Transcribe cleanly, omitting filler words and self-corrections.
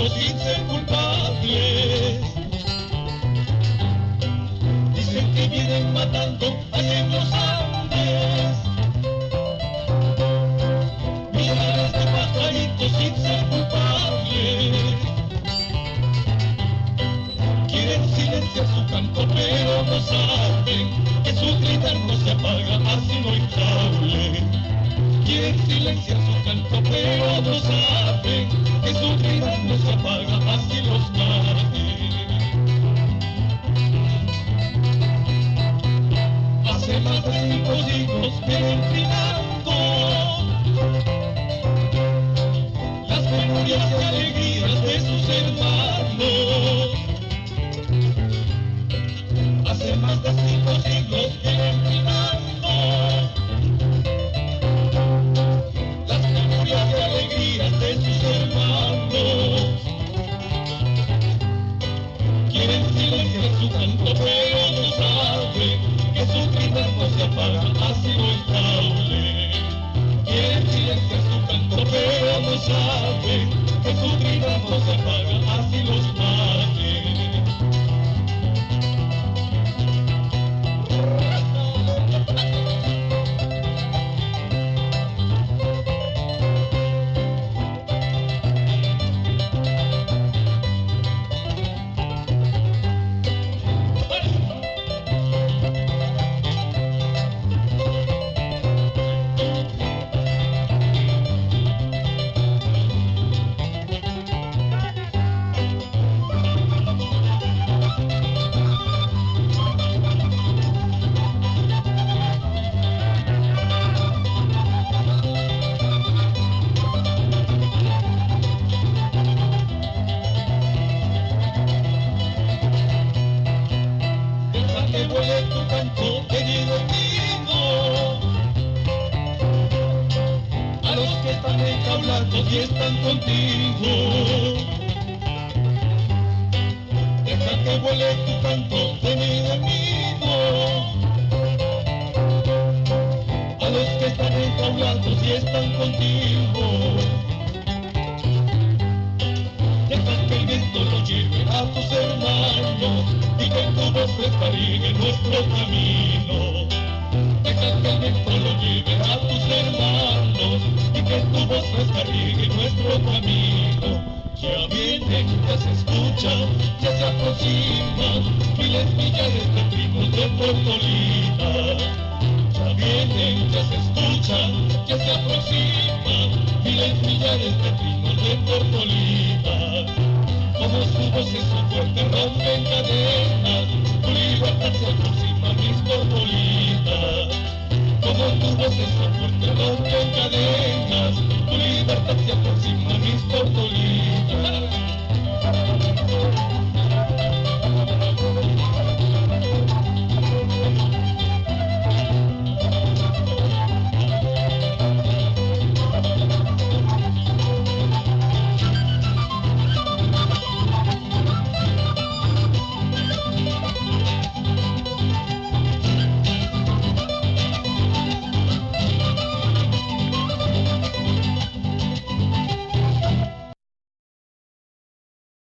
muertos sin ser culpables. Dicen que vienen matando allá en los Andes. Millares de pajaritos sin ser culpables. Quieren silenciar su canto, pero no saben que su gritar no se apaga así no enjable. Quieren silenciar su canto, pero no saben que su gritar no se apaga así los mate. Hace más de 5 siglos vienen gritando las memorias y alegrías de sus hermanos. Hace más de 5 siglos vienen gritando las memorias y alegrías de sus hermanos. Quieren silenciar su canto, pero no saben que su gritar no se apaga así lo estable. Quieren silenciar su canto, pero no saben que su gritar no se apaga así los mate. Que vuele tu canto, querido amigo, a los que están enjaulados y están contigo. Deja que vuele tu canto, querido amigo, a los que están enjaulados y están contigo. Deja que el viento lo lleve a tus hermanos y que tu voz fresca riegue nuestro camino. Deja que el viento lo lleve a tus hermanos y que tu voz fresca riegue nuestro camino. Ya vienen, ya se escuchan, ya se aproximan miles, millares de trinos de Portolita. Ya vienen, ya se escuchan, ya se aproximan miles, millares de trinos de Portolita. Como su voz y su fuerte rompen cadenas, tu libertad se aproxima, mis Portolitas. Como tu voz y su fuerte rompen cadenas, tu libertad se aproxima.